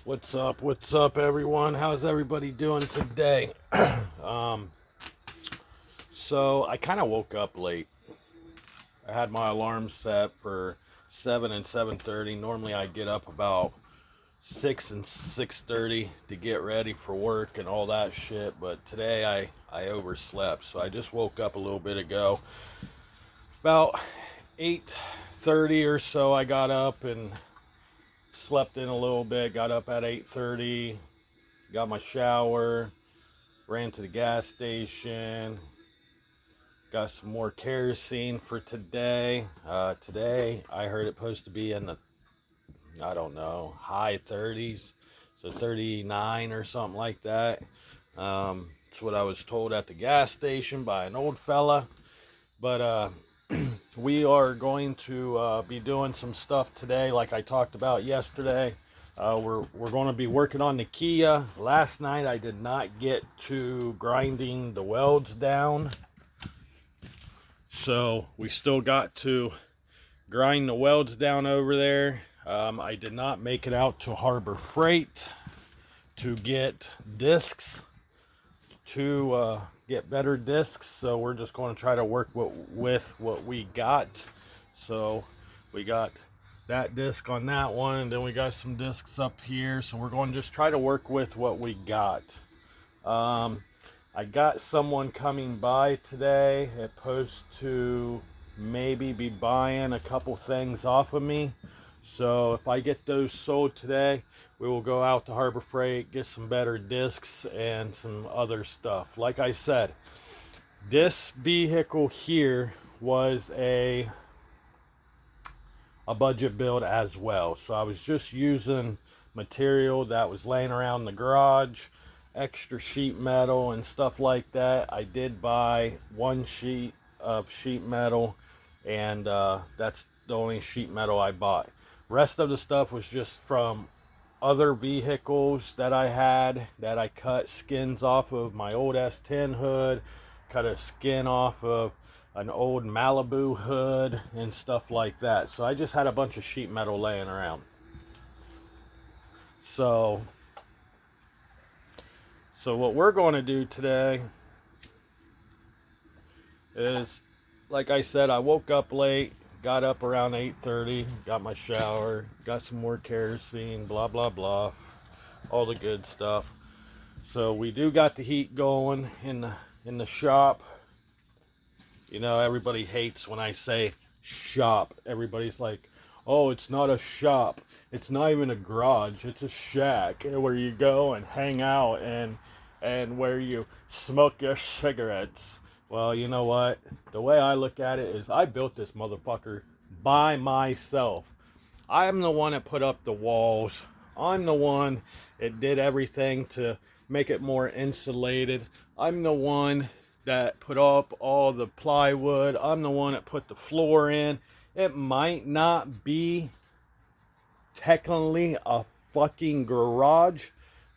What's up, everyone? How's everybody doing today? um, so I kind of woke up late. I had my alarm set for 7 and 7:30. Normally I get up about 6 and 6:30 to get ready for work and all that shit, but today I overslept. So I just woke up a little bit ago. About 8:30 or so I got up and slept in a little bit. Got up at 8:30. Got my shower, ran to the gas station, got some more kerosene for today. Today, I heard it supposed to be in the, I don't know, high 30s, so 39 or something like that. That's what I was told at the gas station by an old fella. But we are going to be doing some stuff today, like I talked about yesterday. We're going to be working on the Kia. Last night I did not get to grinding the welds down, so we still got to grind the welds down over there. I did not make it out to Harbor Freight to get discs, to get better discs, so we're just going to try to work with what we got. So we got that disc on that one, and then we got some discs up here, so we're going to just try to work with what we got. I got someone coming by today, supposed to maybe be buying a couple things off of me, so if I get those sold today, we will go out to Harbor Freight, get some better discs and some other stuff. Like I said, this vehicle here was a budget build as well. So I was just using material that was laying around the garage, extra sheet metal and stuff like that. I did buy one sheet of sheet metal, and that's the only sheet metal I bought. Rest of the stuff was just from other vehicles that I had, that I cut skins off of my old S10 hood, cut a skin off of an old Malibu hood and stuff like that. So I just had a bunch of sheet metal laying around. So what we're going to do today is, like I said, I woke up late, got up around 8:30, got my shower, got some more kerosene, blah blah blah, all the good stuff. So we do got the heat going in the shop. You know, everybody hates when I say shop. Everybody's like, oh, it's not a shop, it's not even a garage, it's a shack where you go and hang out and where you smoke your cigarettes. Well, you know what? The way I look at it is, I built this motherfucker by myself. I'm the one that put up the walls. I'm the one that did everything to make it more insulated. I'm the one that put up all the plywood. I'm the one that put the floor in. It might not be technically a fucking garage,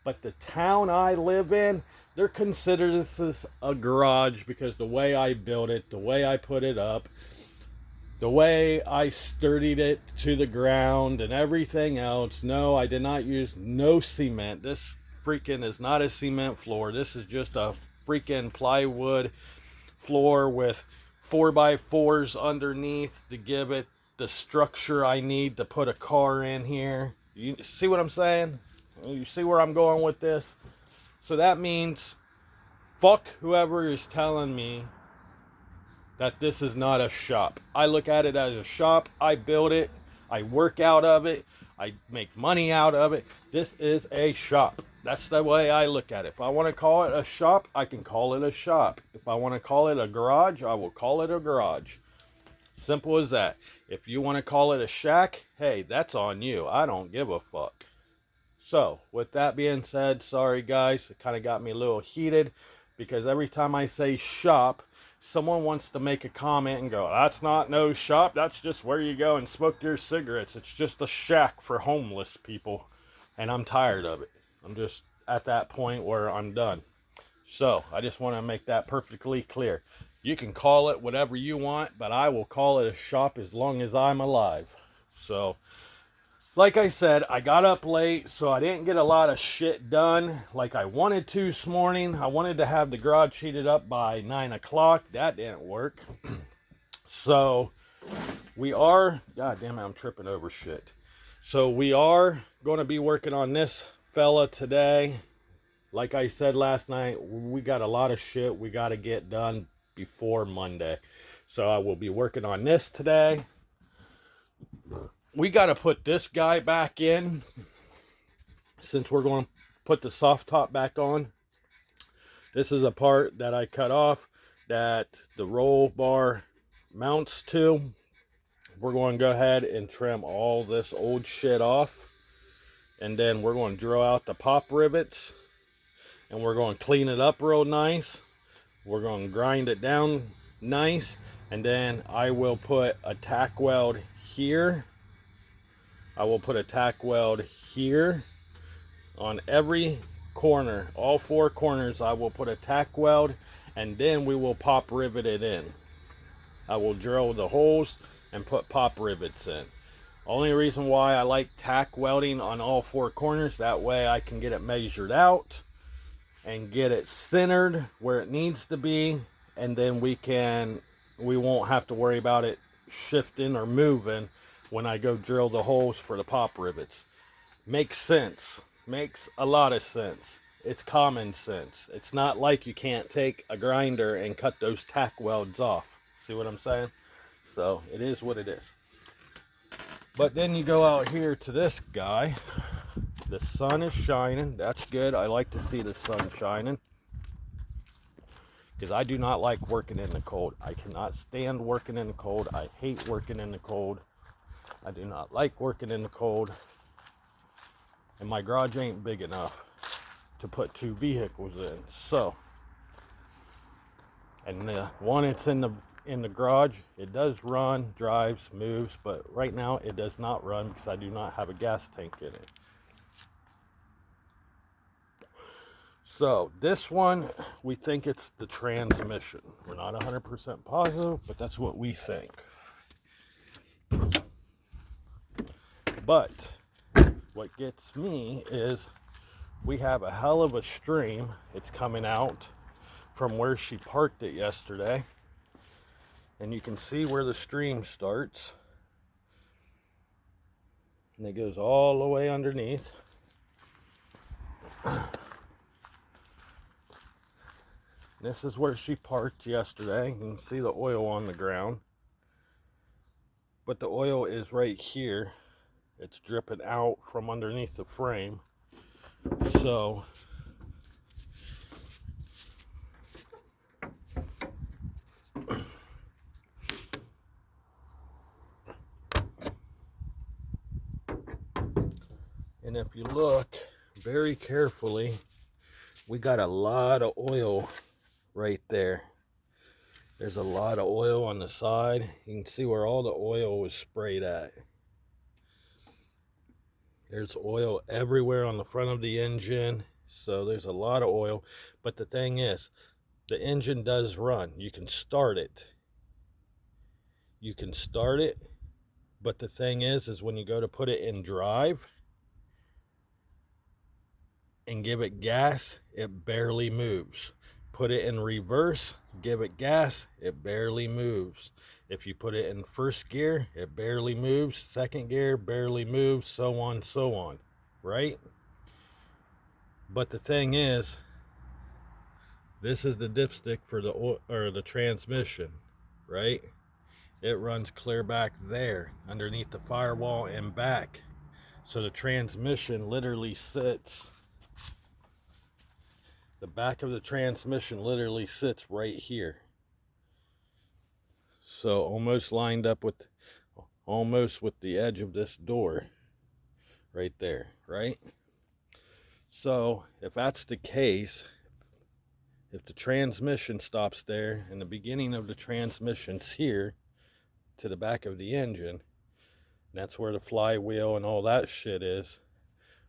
but the town I live in, they're considered this a garage because the way I built it, the way I put it up, the way I sturdied it to the ground and everything else. No, I did not use no cement. This freaking is not a cement floor. This is just a freaking plywood floor with 4x4s underneath to give it the structure I need to put a car in here. You see what I'm saying? You see where I'm going with this? So that means, fuck whoever is telling me that this is not a shop. I look at it as a shop. I build it. I work out of it. I make money out of it. This is a shop. That's the way I look at it. If I want to call it a shop, I can call it a shop. If I want to call it a garage, I will call it a garage. Simple as that. If you want to call it a shack, hey, that's on you. I don't give a fuck. So, with that being said, sorry guys, it kind of got me a little heated because every time I say shop, someone wants to make a comment and go, that's not no shop, that's just where you go and smoke your cigarettes. It's just a shack for homeless people. And I'm tired of it. I'm just at that point where I'm done. So, I just want to make that perfectly clear. You can call it whatever you want, but I will call it a shop as long as I'm alive. So, like I said, I got up late, so I didn't get a lot of shit done like I wanted to this morning. I wanted to have the garage heated up by 9 o'clock. That didn't work. So we are, god damn it, I'm tripping over shit. So we are going to be working on this fella today. Like I said last night, we got a lot of shit we got to get done before Monday. So I will be working on this today. We got to put this guy back in since we're going to put the soft top back on. This is a part that I cut off that the roll bar mounts to. We're going to go ahead and trim all this old shit off. And then we're going to drill out the pop rivets. And we're going to clean it up real nice. We're going to grind it down nice. And then I will put a tack weld here. I will put a tack weld here on every corner. All four corners I will put a tack weld, and then we will pop rivet it in. I will drill the holes and put pop rivets in. Only reason why I like tack welding on all four corners, that way I can get it measured out and get it centered where it needs to be, and then we won't have to worry about it shifting or moving when I go drill the holes for the pop rivets. Makes sense. Makes a lot of sense. It's common sense. It's not like you can't take a grinder and cut those tack welds off. See what I'm saying? So it is what it is. But then you go out here to this guy. The sun is shining. That's good. I like to see the sun shining, because I do not like working in the cold. I cannot stand working in the cold. I hate working in the cold. I do not like working in the cold. And my garage ain't big enough to put two vehicles in. So, and the one that's in the garage, it does run, drives, moves, but right now it does not run because I do not have a gas tank in it. So this one, we think it's the transmission. We're not 100% positive, but that's what we think. But what gets me is we have a hell of a stream. It's coming out from where she parked it yesterday. And you can see where the stream starts. And it goes all the way underneath. This is where she parked yesterday. You can see the oil on the ground. But the oil is right here. It's dripping out from underneath the frame. So and if you look very carefully, we got a lot of oil right there. There's a lot of oil on the side. You can see where all the oil was sprayed at. There's oil everywhere on the front of the engine. So there's a lot of oil. But the thing is, the engine does run. You can start it. You can start it. But the thing is when you go to put it in drive and give it gas, it barely moves. Put it in reverse, give it gas, it barely moves. If you put it in first gear, it barely moves. Second gear, barely moves, so on, right? But the thing is, this is the dipstick for the transmission, right? It runs clear back there, underneath the firewall and back. So the transmission literally sits, the back of the transmission literally sits right here. So almost lined up with the edge of this door right there, right? So if that's the case, if the transmission stops there and the beginning of the transmission's here to the back of the engine, that's where the flywheel and all that shit is,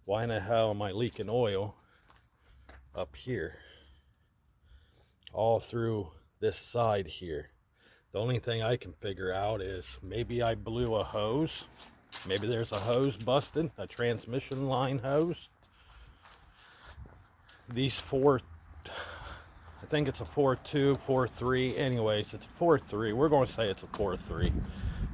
why in the hell am I leaking oil up here all through this side here? The only thing I can figure out is maybe I blew a hose Maybe there's a hose busted, a transmission line hose. These four, I think it's a 4.2, 4.3. Anyways, it's a 4.3. We're going to say it's a 4.3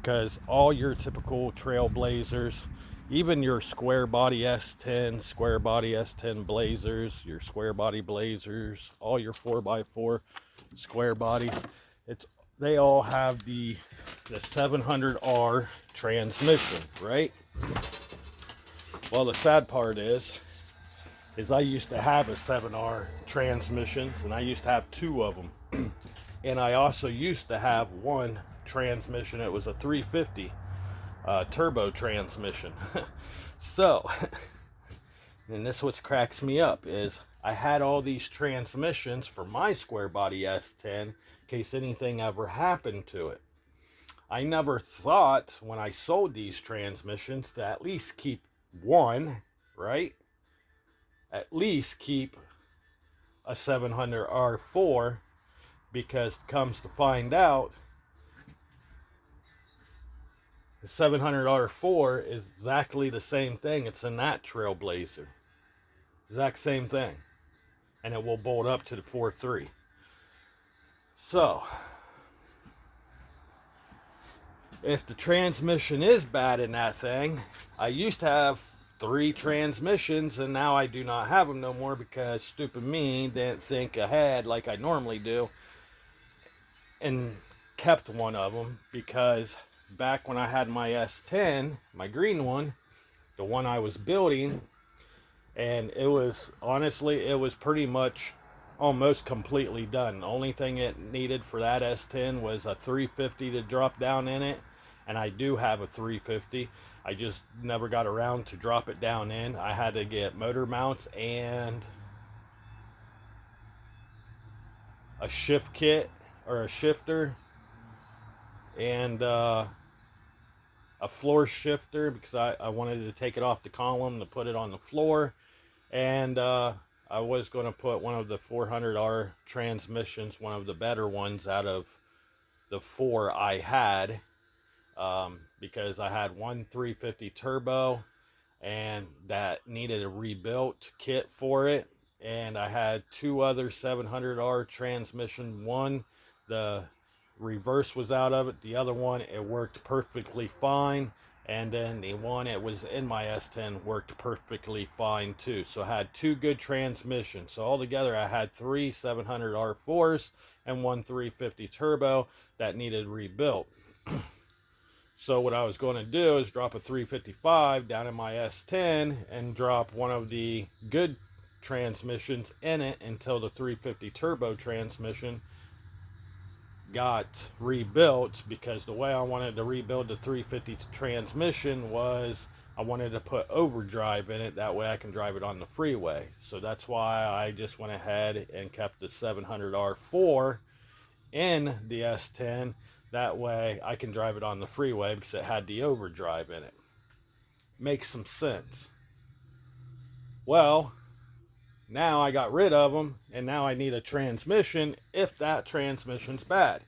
because all your typical Trailblazers, even your square body S10, square body S10 Blazers, your square body Blazers, all your 4x4 square bodies, they all have the 700R transmission, right? Well, the sad part is I used to have a 7R transmission, and I used to have two of them. And I also used to have one transmission. It was a 350 turbo transmission. So, and this what cracks me up is I had all these transmissions for my square body S10 in case anything ever happened to it. I never thought when I sold these transmissions to at least keep one, right? At least keep a 700R4, because it comes to find out the 700R4 is exactly the same thing. It's in that Trailblazer. Exact same thing. And it will bolt up to the 4.3. So, if the transmission is bad in that thing, I used to have 3 transmissions, and now I do not have them no more because stupid me didn't think ahead like I normally do and kept one of them, because back when I had my S10, my green one, the one I was building, and it was, honestly, it was pretty much almost completely done. The only thing it needed for that S10 was a 350 to drop down in it, and I do have a 350. I just never got around to drop it down in. I had to get motor mounts and a shift kit, or a shifter, and a floor shifter, because I wanted to take it off the column to put it on the floor. And I was going to put one of the 400R transmissions, one of the better ones out of the 4 I had, because I had one 350 turbo and that needed a rebuilt kit for it, and I had 2 other 700R transmission. One, the reverse was out of it. The other one, it worked perfectly fine. And then the one it was in my S10 worked perfectly fine too. So I had 2 good transmissions. So altogether I had 3 700R4s and 1 350 turbo that needed rebuilt. So what I was going to do is drop a 355 down in my S10 and drop one of the good transmissions in it until the 350 turbo transmission got rebuilt, because the way I wanted to rebuild the 350 transmission was I wanted to put overdrive in it, that way I can drive it on the freeway. So that's why I just went ahead and kept the 700R4 in the S10, that way I can drive it on the freeway because it had the overdrive in it. Makes some sense. Well, now I got rid of them, and now I need a transmission if that transmission's bad.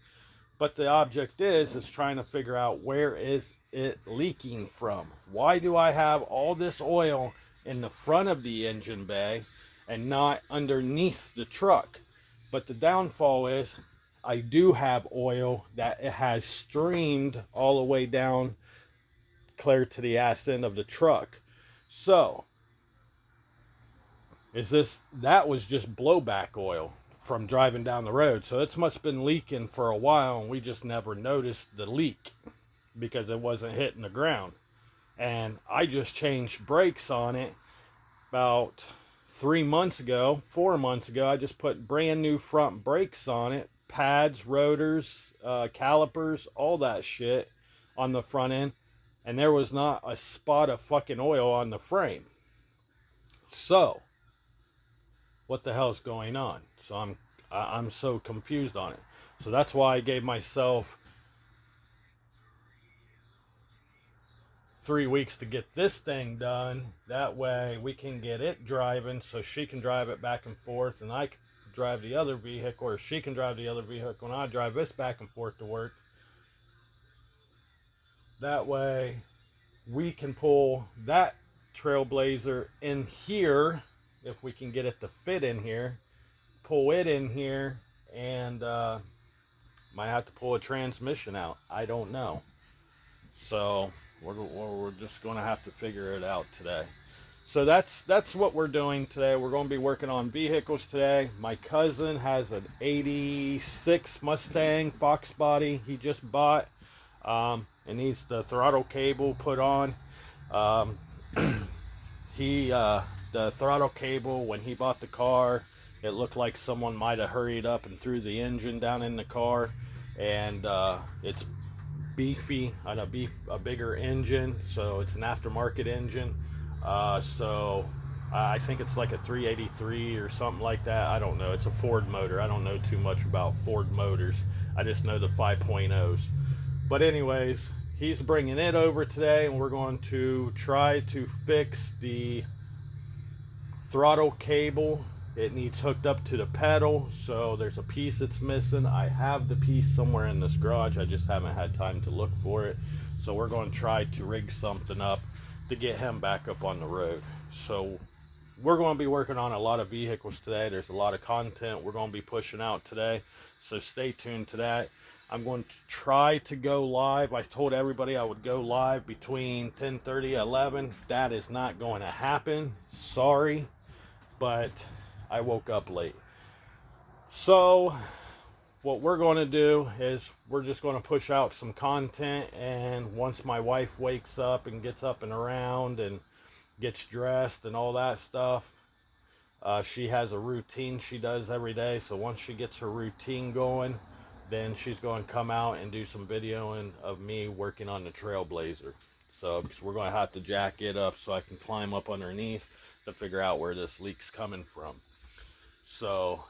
But the object is trying to figure out, where is it leaking from? Why do I have all this oil in the front of the engine bay and not underneath the truck? But the downfall is I do have oil that it has streamed all the way down clear to the ass end of the truck. So that was just blowback oil from driving down the road. So it's must have been leaking for a while, and we just never noticed the leak because it wasn't hitting the ground. And I just changed brakes on it about 4 months ago. I just put brand new front brakes on it, pads, rotors, calipers, all that shit on the front end, and there was not a spot of fucking oil on the frame. So what the hell's going on? So I'm so confused on it. So that's why I gave myself 3 weeks to get this thing done. That way we can get it driving, so she can drive it back and forth, and I can drive the other vehicle, or she can drive the other vehicle, and I drive this back and forth to work. That way we can pull that Trailblazer in here, if we can get it to fit in here, pull it in here, and might have to pull a transmission out. I don't know. So we're just going to have to figure it out today. So that's what we're doing today. We're going to be working on vehicles today. My cousin has an 86 Mustang Fox body he just bought. It needs the throttle cable put on. The throttle cable, when he bought the car, it looked like someone might have hurried up and threw the engine down in the car. And it's beefy on a bigger engine, so it's an aftermarket engine. So I think it's like a 383 or something like that. I don't know. It's a Ford motor. I don't know too much about Ford motors. I just know the 5.0s. But anyways, he's bringing it over today, and we're going to try to fix the throttle cable. It needs hooked up to the pedal, so there's a piece that's missing. I have the piece somewhere in this garage. I just haven't had time to look for it. So we're going to try to rig something up to get him back up on the road. So we're going to be working on a lot of vehicles today. There's a lot of content we're going to be pushing out today, so stay tuned to that. I'm going to try to go live. I told everybody I would go live between 10:30 and 11. That is not going to happen. Sorry, but I woke up late. So what we're going to do is we're just going to push out some content, and once my wife wakes up and gets up and around and gets dressed and all that stuff, she has a routine she does every day. So once she gets her routine going, then she's going to come out and do some videoing of me working on the Trailblazer. So because we're going to have to jack it up so I can climb up underneath to figure out where this leak's coming from. So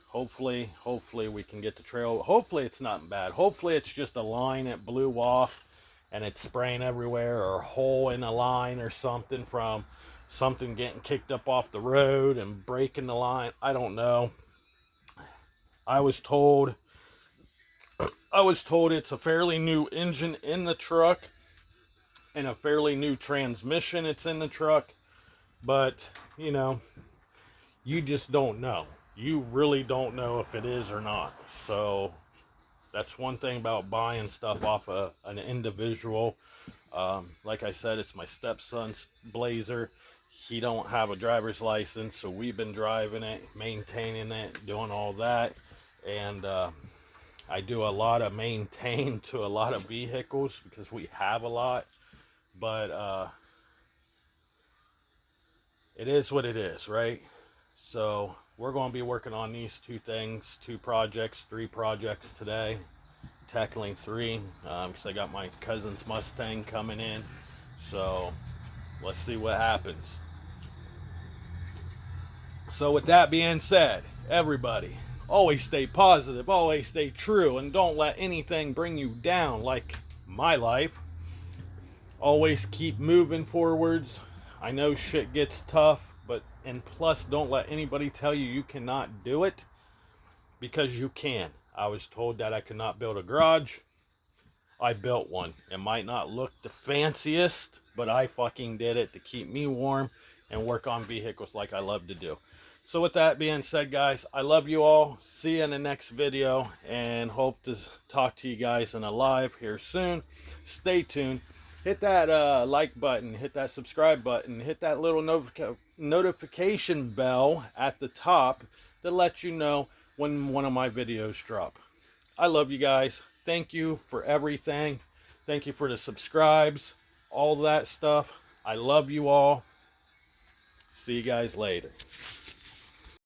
hopefully we can get the trail. Hopefully it's not bad. Hopefully it's just a line that blew off and it's spraying everywhere, or a hole in a line or something from something getting kicked up off the road and breaking the line. I don't know. I was told it's a fairly new engine in the truck and a fairly new transmission it's in the truck. But, you know, you just don't know. You really don't know if it is or not. So that's one thing about buying stuff off an individual. Like I said, it's my stepson's Blazer. He don't have a driver's license, so we've been driving it, maintaining it, doing all that. And I do a lot of maintain to a lot of vehicles because we have a lot. But it is what it is, right? So we're going to be working on these two things, 3 projects today, tackling 3, because I got my cousin's Mustang coming in. So let's see what happens. So with that being said, everybody, always stay positive, always stay true, and don't let anything bring you down like my life. Always keep moving forwards. I know shit gets tough, and plus don't let anybody tell you cannot do it, because you can. I was told that I could not build a garage. I built one. It might not look the fanciest, but I fucking did it to keep me warm and work on vehicles like I love to do. So with that being said, guys, I love you all. See you in the next video, and hope to talk to you guys in a live here soon. Stay tuned. Hit that like button, hit that subscribe button, hit that little notification bell at the top to let you know when one of my videos drop. I love you guys. Thank you for everything. Thank you for the subscribes, all that stuff. I love you all. See you guys later.